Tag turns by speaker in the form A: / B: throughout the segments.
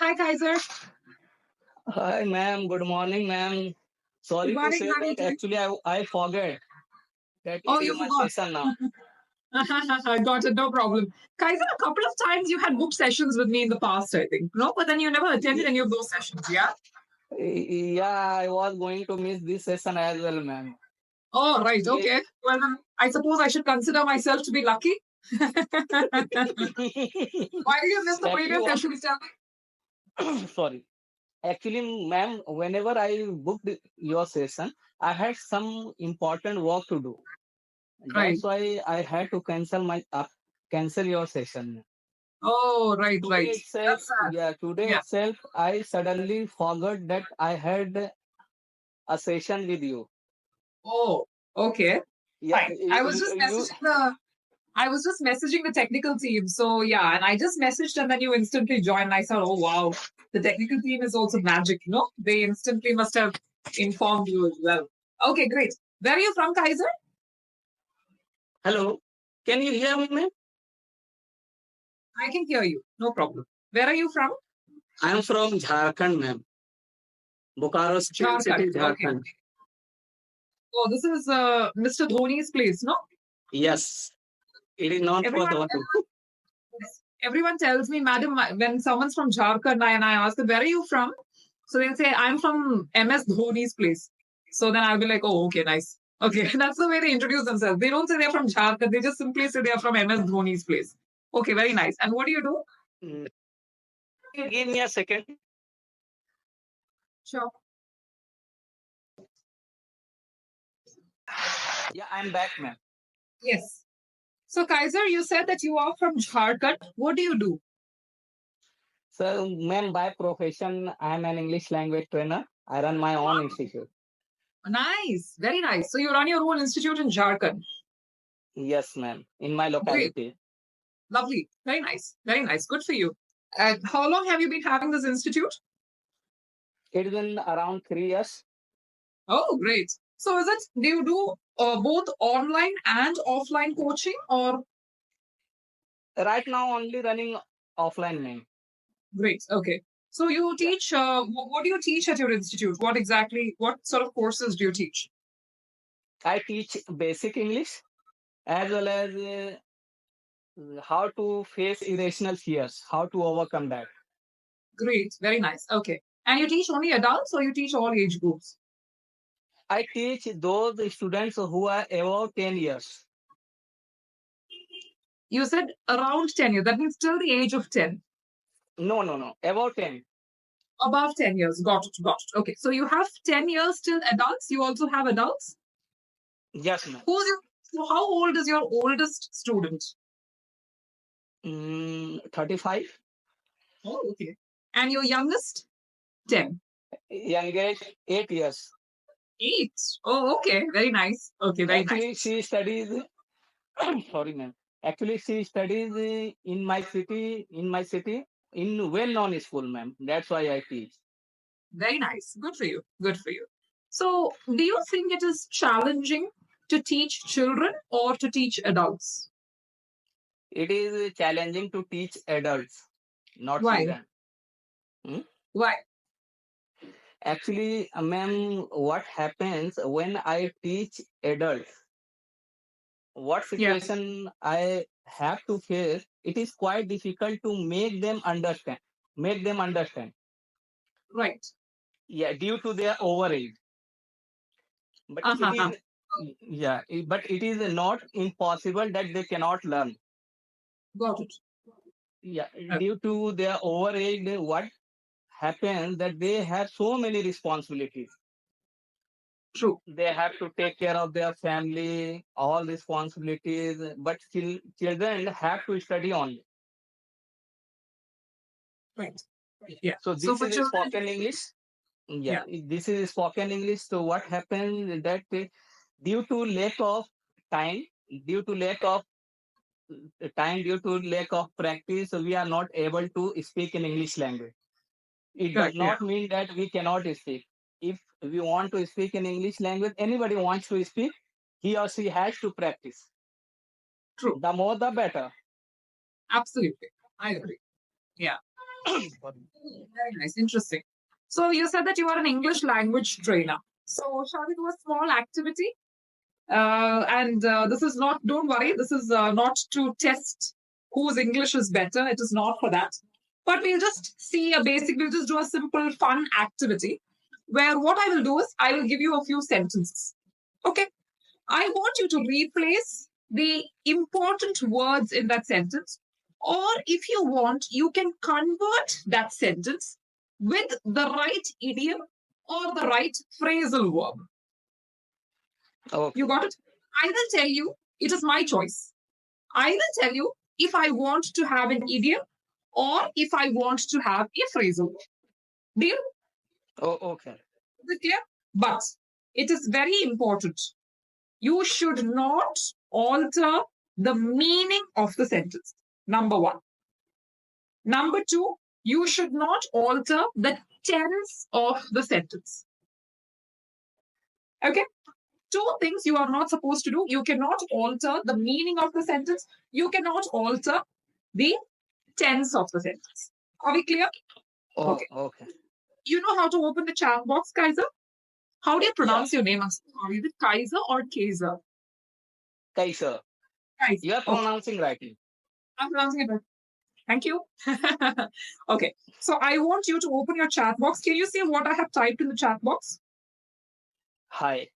A: Hi, Kaiser.
B: Hi, ma'am. Good morning, ma'am.
A: Good
B: Sorry to
A: morning.
B: say
A: How are you
B: that
A: doing?
B: actually I forget that
A: Oh,
B: it
A: you
B: is my
A: forgot.
B: session now.
A: Got it. No problem. Kaiser, a couple of times you had booked sessions with me in the past, I think. No, but then you never attended any of those sessions. Yeah.
B: Yeah, I was going to miss this session as well, ma'am.
A: Oh, right.
B: Actually,
A: Okay. Well, then I suppose I should consider myself to be lucky. Why did you miss the
B: actually,
A: previous
B: what?
A: sessions? Tell
B: Sorry. Actually, ma'am, whenever I booked your session, I had some important work to do.
A: me. Right.
B: That's why I had to cancel your session.
A: Oh, right,
B: Today
A: right.
B: itself,
A: That's sad.
B: yeah, today
A: Yeah.
B: itself, I suddenly forgot that I had a session with you.
A: Oh, okay.
B: Yeah,
A: Fine. I was just messaging the technical team. So yeah, and I just messaged and then you instantly joined. And I thought, oh wow, the technical team is also magic, you know? They instantly must have informed you as well. Okay, great. Where are you from, Kaiser?
B: hello. Can you hear me, ma'am?
A: I can hear you. No problem. Where are you from?
B: I am from Jharkhand, ma'am. Bokaro
A: Jharkhand.
B: city,
A: Okay.
B: Jharkhand.
A: Oh, this is Mr. Dhoni's place, no?
B: Yes, it is known for
A: Everyone
B: the
A: everyone tells me, madam, when someone's from Jharkhand and I ask them, where are you from? So they'll say, I'm from MS Dhoni's place. So then I'll be like, oh, okay, nice. Okay, that's the way they introduce themselves. They don't say they're from Jharkhand. They just simply say they're from MS Dhoni's place. Okay, very nice. And what do you do?
B: Mm, give me a second.
A: Sure.
B: Yeah, I'm back, ma'am.
A: Yes. So Kaiser, you said that you are from Jharkhand. What do you do?
B: So, ma'am, by profession, I am an English language trainer. I run my own institute.
A: Nice. Very nice. So you run your own institute in Jharkhand.
B: Yes, ma'am, in my
A: Great.
B: locality.
A: Lovely. Very nice. Very nice. Good for you. And how long have you been having this institute?
B: It's been around 3 years.
A: Oh, great. So do you do both online and offline coaching or
B: Right now, only running offline, ma'am.
A: great? Okay. So you
B: Yeah,
A: teach, what do you teach at your institute? What sort of courses do you teach?
B: I teach basic English as well as how to face irrational fears, how to overcome that.
A: Great. Very nice. Okay. And you teach only adults or you teach all age groups?
B: I teach those students who are above 10 years.
A: You said around 10 years. That means till the age of 10.
B: No, no, no, above 10.
A: Above 10 years. Got it. Got it. Okay. So you have 10 years till adults. You also have adults.
B: Yes, ma'am.
A: So how old is your oldest student?
B: 35.
A: Oh, okay. And your youngest? 10.
B: Youngest, 8 years.
A: 8. Oh, okay. Very nice. Okay, very nice.
B: Actually, she studies, sorry, ma'am. Actually, she studies in my city, in well-known school, ma'am. That's why I teach.
A: Very nice. Good for you. Good for you. So, do you think it is challenging to teach children or to teach adults?
B: It is challenging to teach adults, not
A: Why?
B: children. Hmm?
A: Why?
B: Actually, ma'am, what happens when I teach adults? What
A: Yeah,
B: situation I have to face? It is quite difficult to make them understand. Make them understand.
A: right.
B: Yeah, due to their overage. But it
A: Uh-huh.
B: is, but it is not impossible that they cannot learn.
A: Got it.
B: Yeah,
A: Uh,
B: due to their overage, what happens that they have so many responsibilities.
A: True.
B: They have to take care of their family, all responsibilities, but still children have to study only.
A: Right. Yeah.
B: So
A: So
B: this
A: for
B: is a
A: children,
B: spoken English. Yeah,
A: yeah.
B: this is spoken English. So what happens that due to lack of time, due to lack of due to lack of practice, we are not able to speak in English language. It does
A: Correct. Yeah.
B: not mean that we cannot speak. If we want to speak in English language, anybody wants to speak, he or she has to practice.
A: True.
B: The more, the better.
A: Absolutely. I agree. Yeah. Very nice. Interesting. So you said that you are an English language trainer. So shall we do a small activity? This is not, don't worry, this is not to test whose English is better. It is not for that. But we'll just see we'll just do a simple fun activity where what I will do is I will give you a few sentences. Okay. I want you to replace the important words in that sentence. Or if you want, you can convert that sentence with the right idiom or the right phrasal verb.
B: Okay.
A: You got it? I will tell you, it is my choice. I will tell you if I want to have an idiom or if I want to have a phrasal verb. Deal?
B: Oh, okay.
A: Is it clear? But it is very important. You should not alter the meaning of the sentence. Number one. Number two, you should not alter the tense of the sentence. Okay? Two things you are not supposed to do. You cannot alter the meaning of the sentence. You cannot alter the tense of the sentence. Are we clear?
B: Oh,
A: Okay.
B: okay.
A: You know how to open the chat box, Kaiser? How do you pronounce your name? I'm sorry. Is it Kaiser or Kaiser?
B: Kaiser.
A: Kaiser.
B: You are pronouncing rightly.
A: I'm pronouncing it right. Thank you. Okay. So I want you to open your chat box. Can you see what I have typed in the chat box?
B: Hi.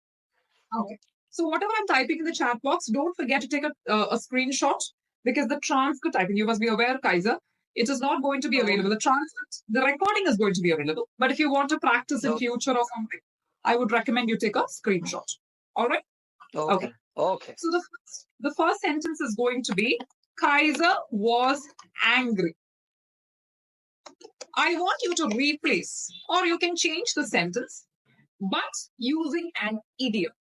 A: Okay. So whatever I'm typing in the chat box, don't forget to take a screenshot because the transcript typing, you must be aware, Kaiser, it is not going to be available. The transcript, the recording is going to be available. But if you want to practice in future or something, I would recommend you take a screenshot. All right?
B: Okay. Okay.
A: So the first sentence is going to be, Kaiser was angry. I want you to replace, or you can change the sentence, but using an idiom.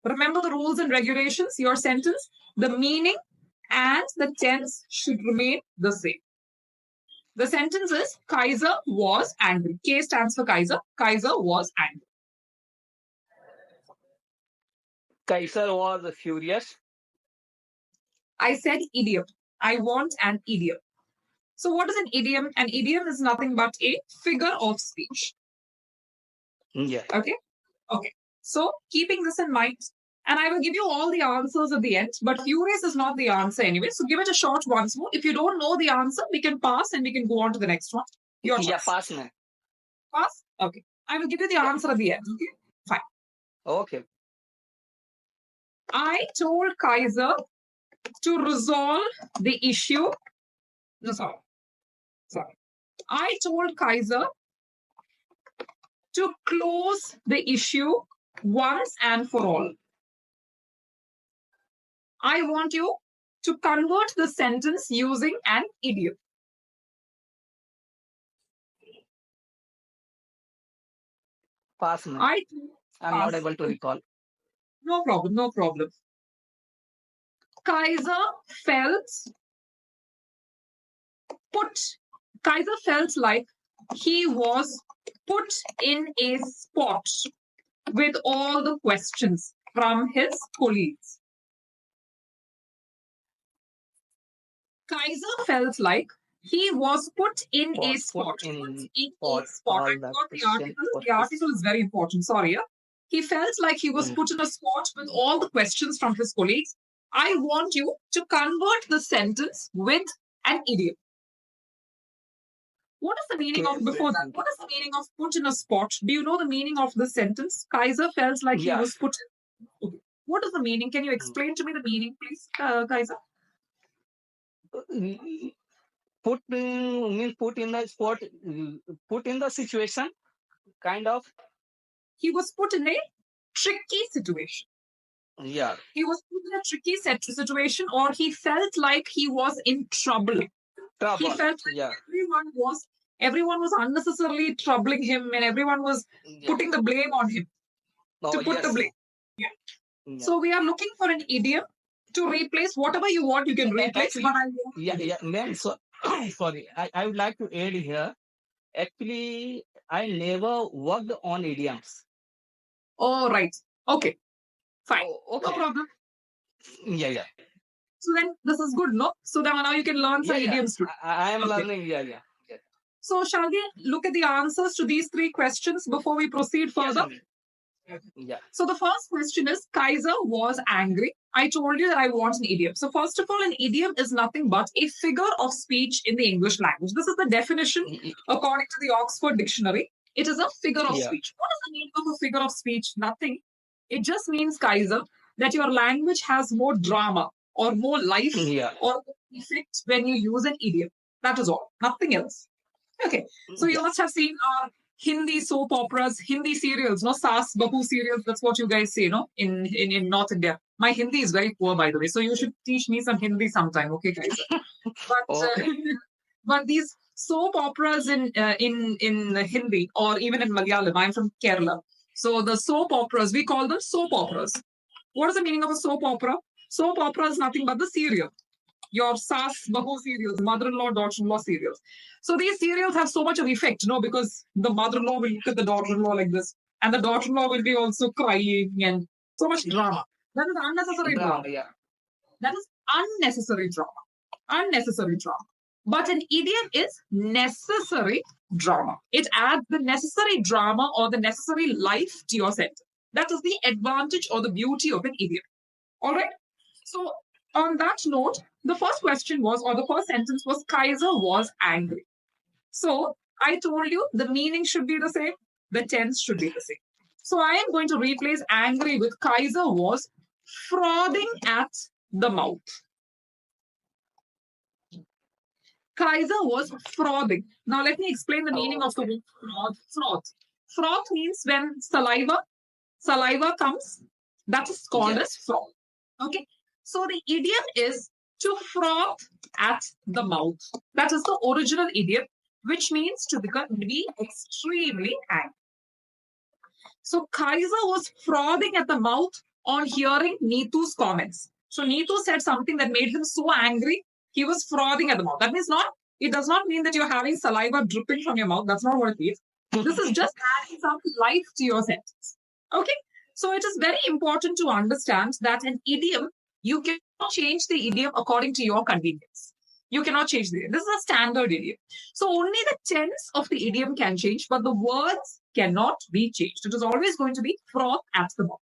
A: Remember the rules and regulations, your sentence, the meaning and the tense should remain the same. The sentence is, Kaiser was angry. K stands for Kaiser. Kaiser was angry.
B: Kaiser was furious.
A: I said idiom. I want an idiom. So what is an idiom? An idiom is nothing but a figure of speech.
B: Yeah.
A: Okay? Okay. So keeping this in mind, and I will give you all the answers at the end, but furious is not the answer anyway. So give it a shot once more. If you don't know the answer, we can pass and we can go on to the next one. Your choice.
B: Yeah, pass now.
A: Pass? Okay. I will give you the answer at the end. Okay? Fine.
B: Okay.
A: I told Kaiser to resolve the issue. No, sorry. I told Kaiser to close the issue once and for all. I want you to convert the sentence using an idiom.
B: Pass now. I'm not able to recall.
A: No problem, no problem. Kaiser felt like he was put in a spot with all the questions from his colleagues. Kaiser felt like he was put in a spot. I got the article. The article is very important. Sorry. Yeah? He felt like he was put in a spot with all the questions from his colleagues. I want you to convert the sentence with an idiom. What is the meaning of, before that, what is the meaning of put in a spot? Do you know the meaning of the sentence? Kaiser felt like he was put in. Okay. What is the meaning? Can you explain to me the meaning, please, Kaiser?
B: Put means put in the spot, put in the situation, kind of.
A: He was put in a tricky situation.
B: Yeah.
A: He was put in a tricky situation, or he felt like he was in trouble. He felt like everyone was unnecessarily troubling him, and everyone was putting the blame on him. To put the blame. Yeah. So we are looking for an idiom to replace whatever you want. You can replace.
B: Actually, ma'am. So sorry, I would like to add here. Actually, I never worked on idioms.
A: Oh, right. Okay. Fine.
B: Okay.
A: No problem.
B: Yeah.
A: So then this is good, no? So now you can learn some idioms too.
B: I am learning. Yeah.
A: So shall we look at the answers to these three questions before we proceed further?
B: Yeah.
A: So the first question is, Kaiser was angry. I told you that I want an idiom. So first of all, an idiom is nothing but a figure of speech in the English language. This is the definition according to the Oxford Dictionary. It is a figure of speech. What is the meaning of a figure of speech? Nothing. It just means, Kaiser, that your language has more drama or more life or effect when you use an idiom. That is all. Nothing else. Okay. So you must have seen our Hindi soap operas, Hindi serials, no, Saas Bahu serials. That's what you guys say, no, in North India. My Hindi is very poor, by the way. So you should teach me some Hindi sometime, okay, guys? But but these soap operas in Hindi or even in Malayalam. I'm from Kerala, so the soap operas, we call them soap operas. What is the meaning of a soap opera? Soap opera is nothing but the serial. Your Saas Bahu serials, mother-in-law, daughter-in-law serials. So these serials have so much of effect, because the mother-in-law will look at the daughter-in-law like this, and the daughter-in-law will be also crying, and so much drama. That is unnecessary drama. That is unnecessary drama. Unnecessary drama. But an idiom is necessary drama. It adds the necessary drama or the necessary life to your sentence. That is the advantage or the beauty of an idiom. All right? So on that note, the first question was, or the first sentence was, Kaiser was angry. So I told you the meaning should be the same, the tense should be the same. So I am going to replace angry with Kaiser was frothing at the mouth. Kaiser was frothing. Now let me explain the meaning of the word froth. Froth means when saliva comes, that is called as froth. Okay. So the idiom is to froth at the mouth. That is the original idiom, which means to be extremely angry. So Kaiser was frothing at the mouth on hearing Neetu's comments. So Neetu said something that made him so angry, he was frothing at the mouth. That means it does not mean that you're having saliva dripping from your mouth. That's not what it means. This is just adding some life to your sentence. Okay? So it is very important to understand that an idiom, you cannot change the idiom according to your convenience. You cannot change the idiom. This is a standard idiom. So only the tense of the idiom can change, but the words cannot be changed. It is always going to be froth at the mouth.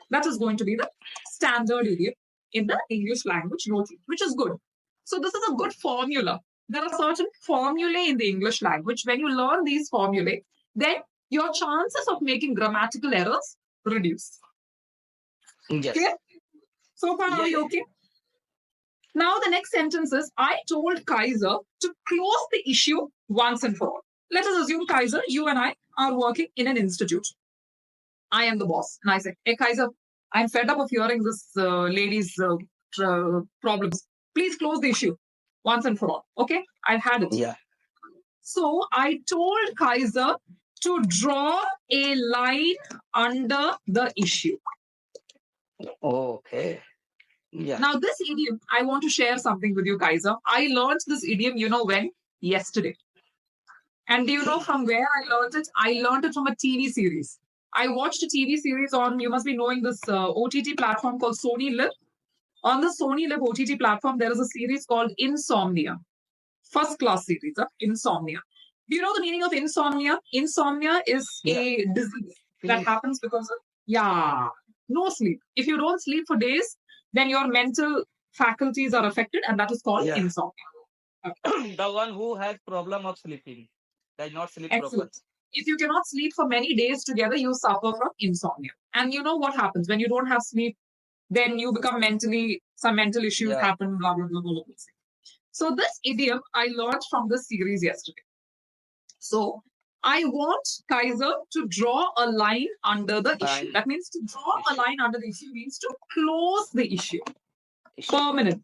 A: That is going to be the standard idiom in the English language, which is good. So this is a good formula. There are certain formulae in the English language. When you learn these formulae, then your chances of making grammatical errors reduce.
B: Yes.
A: Okay? So far, are you okay? Now the next sentence is, I told Kaiser to close the issue once and for all. Let us assume, Kaiser, you and I are working in an institute. I am the boss. And I say, hey, Kaiser, I'm fed up of hearing this lady's problems. Please close the issue once and for all. Okay? I've had it.
B: Yeah.
A: So I told Kaiser to draw a line under the issue.
B: Okay. Yeah.
A: Now, this idiom, I want to share something with you, Kaiser. I learned this idiom, when? Yesterday. And do you know from where I learned it? I learned it from a TV series. I watched a TV series on, you must be knowing this OTT platform called Sony Live. On the Sony Live OTT platform, there is a series called Insomnia. First class series, Insomnia. Do you know the meaning of insomnia? Insomnia is a disease that happens because of, no sleep. If you don't sleep for days, then your mental faculties are affected, and that is called insomnia.
B: Okay. The one who has problem of sleeping does not sleep properly.
A: If you cannot sleep for many days together, you suffer from insomnia. And you know what happens when you don't have sleep? Then you become some mental issues happen, blah, blah, blah, blah, blah. So this idiom I learned from this series yesterday. So I want Kaiser to draw a line under the issue. That means to draw a line under the issue means to close the issue permanently.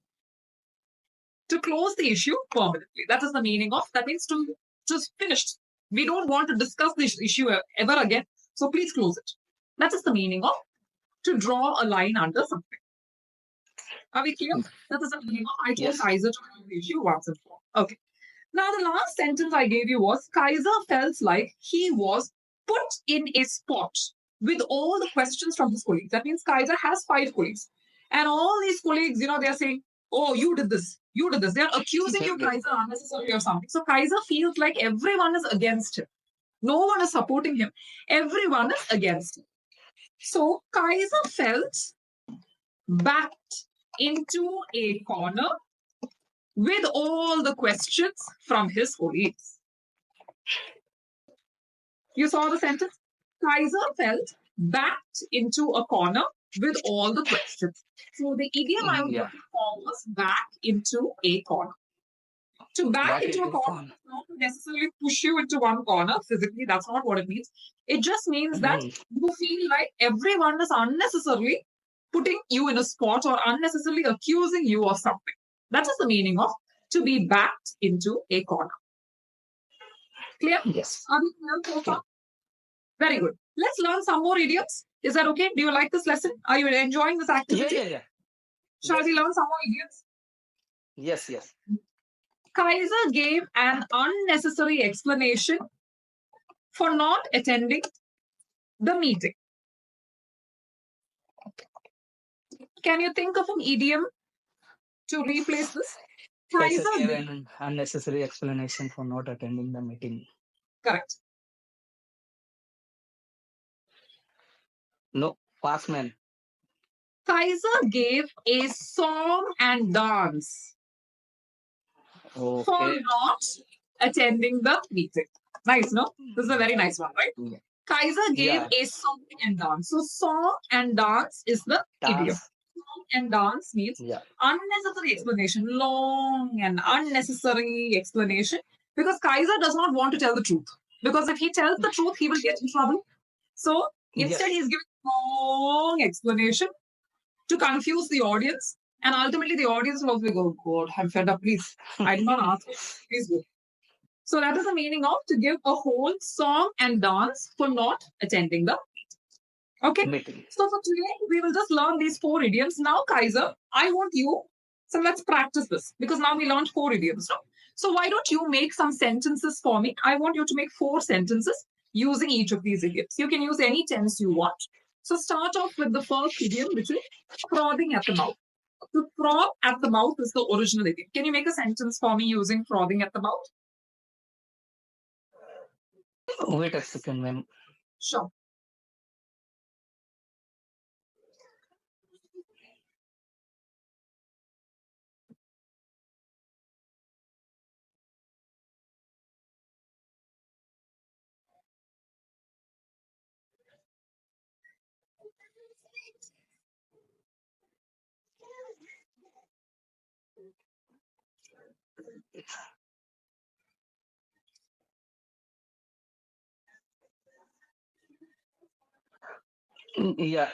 A: To close the issue permanently. That is the meaning of, that means to just finish. We don't want to discuss this issue ever again. So please close it. That is the meaning of to draw a line under something. Are we clear? That is the meaning of I told Kaiser to close the issue once and for all. Okay. Now, the last sentence I gave you was, Kaiser felt like he was put in a spot with all the questions from his colleagues. That means Kaiser has 5 colleagues. And all these colleagues, they are saying, oh, you did this. You did this. They are accusing you, Kaiser, unnecessarily or something. So Kaiser feels like everyone is against him. No one is supporting him. Everyone is against him. So Kaiser felt backed into a corner with all the questions from his colleagues. You saw the sentence? Kaiser felt backed into a corner with all the questions. So the idiom I was looking for was back into a corner. To back into a corner does not necessarily push you into one corner physically. That's not what it means. It just means that you feel like everyone is unnecessarily putting you in a spot or unnecessarily accusing you of something. That is the meaning of to be backed into a corner. Clear?
B: Yes.
A: Are we clear so far? Very good. Let's learn some more idioms. Is that okay? Do you like this lesson? Are you enjoying this activity?
B: Yeah.
A: Shall we learn some more idioms?
B: Yes.
A: Kaiser gave an unnecessary explanation for not attending the meeting. Can you think of an idiom to replace this?
B: Kaiser gave an unnecessary explanation for not attending the meeting.
A: Correct.
B: No, pass man.
A: Kaiser gave a song and dance for not attending the meeting. Nice, no? This is a very nice one, right?
B: Yeah.
A: Kaiser gave a song and dance. So song and dance is the idiom. Song and dance means unnecessary explanation, long and unnecessary explanation, because Kaiser does not want to tell the truth. Because if he tells the truth, he will get in trouble. So instead, he's giving long explanation to confuse the audience. And ultimately, the audience will also go, God, I'm fed up, please. I did not ask you. Please go. So that is the meaning of to give a whole song and dance for not attending the meeting. Okay. So for today, we will just learn these 4 idioms. Now, Kaiser, I want you. So let's practice this because now we learned 4 idioms. No? So why don't you make some sentences for me? I want you to make 4 sentences using each of these idioms. You can use any tense you want. So start off with the first idiom, which is frothing at the mouth. To froth at the mouth is the original idiom. Can you make a sentence for me using frothing at the mouth?
B: Wait a second, ma'am.
A: Sure.
B: Yeah.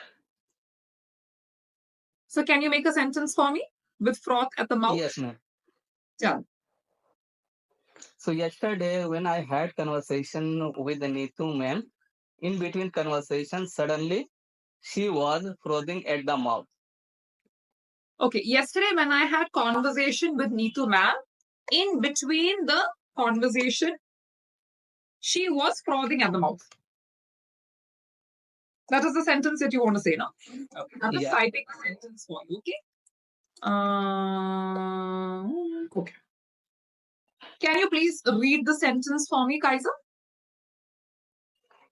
A: So can you make a sentence for me with froth at the mouth?
B: Yes, ma'am.
A: Yeah.
B: So yesterday when I had conversation with the Neetu ma'am, in between conversation, suddenly she was frothing at the mouth.
A: Okay. Yesterday when I had conversation with Nitu ma'am, in between the conversation, she was frothing at the mouth. That is the sentence that you want to say now. Okay. I'm just typing a sentence for you. Okay. Okay. Can you please read the sentence for me, Kaiser?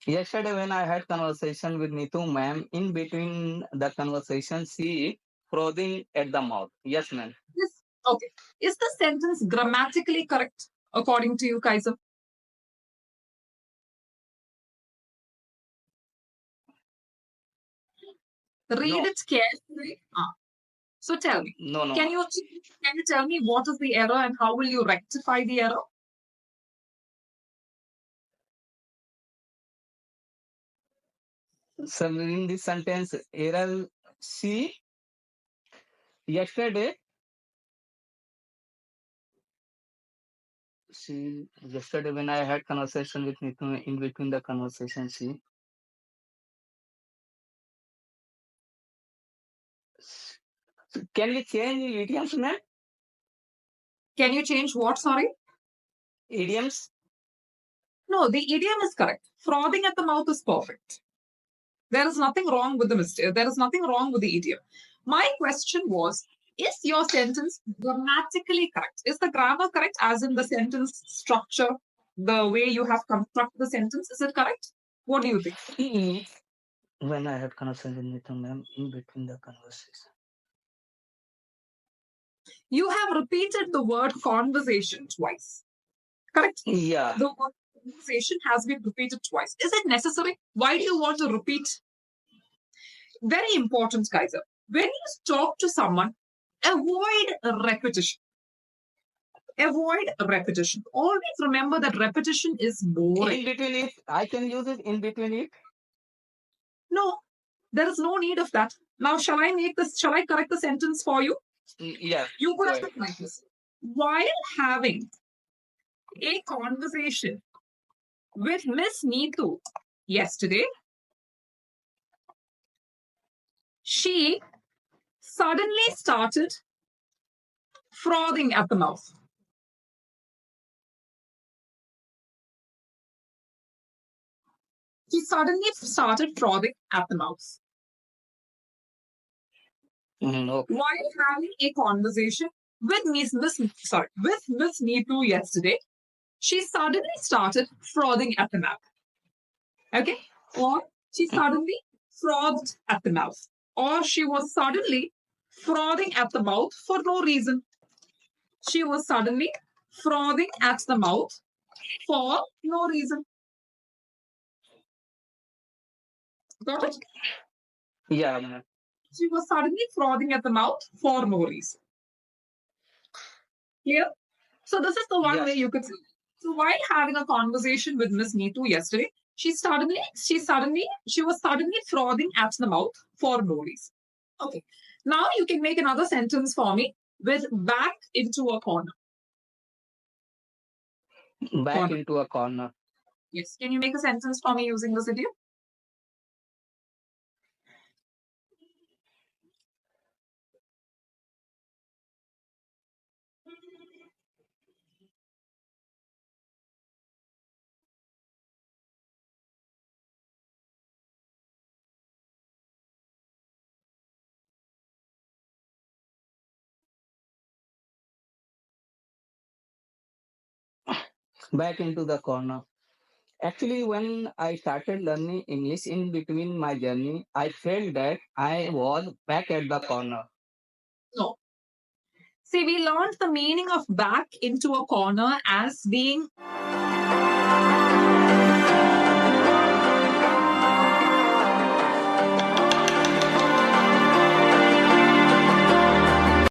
B: Yesterday when I had conversation with Neetu ma'am, in between the conversation, she frothing at the mouth. Yes, ma'am.
A: Yes. Okay. Is the sentence grammatically correct according to you, Kaiser? Read it carefully. So tell me.
B: No.
A: Can you tell me what is the error and how will you rectify the error?
B: So in this sentence, error she yesterday when I had conversation with Neetu, in between the conversation, she can we change idioms, ma'am?
A: Can you change what? Sorry.
B: Idioms?
A: No, the idiom is correct. Frothing at the mouth is perfect. There is nothing wrong with the mistake. There is nothing wrong with the idiom. My question was, is your sentence grammatically correct? Is the grammar correct, as in the sentence structure, the way you have constructed the sentence? Is it correct? What do you think?
B: When I had conversation with him, ma'am, in between the conversation.
A: You have repeated the word conversation twice. Correct?
B: Yeah.
A: The word conversation has been repeated twice. Is it necessary? Why do you want to repeat? Very important, guys. When you talk to someone, avoid repetition. Avoid repetition. Always remember that repetition is boring.
B: In between it, I can use it in between it.
A: No, there is no need of that. Now, shall I correct the sentence for you?
B: Yeah.
A: You could have like this. While having a conversation with Miss Neetu yesterday, she suddenly started frothing at the mouth. She suddenly started frothing at the mouth.
B: Okay.
A: While having a conversation with Miss Neetu yesterday, she suddenly started frothing at the mouth. Okay? Or she suddenly frothed at the mouth. Or she was suddenly frothing at the mouth for no reason. She was suddenly frothing at the mouth for no reason. Got it?
B: Yeah, ma'am.
A: She was suddenly frothing at the mouth for no reason. Clear? So this is the one way you could say. So while having a conversation with Miss Neetu yesterday, she was suddenly frothing at the mouth for no reason. Okay. Now you can make another sentence for me with back into a corner.
B: Back into a corner.
A: Yes. Can you make a sentence for me using this idiom?
B: Back into the corner. Actually, when I started learning English in between my journey, I felt that I was back at the corner.
A: No. See, we learned the meaning of back into a corner as being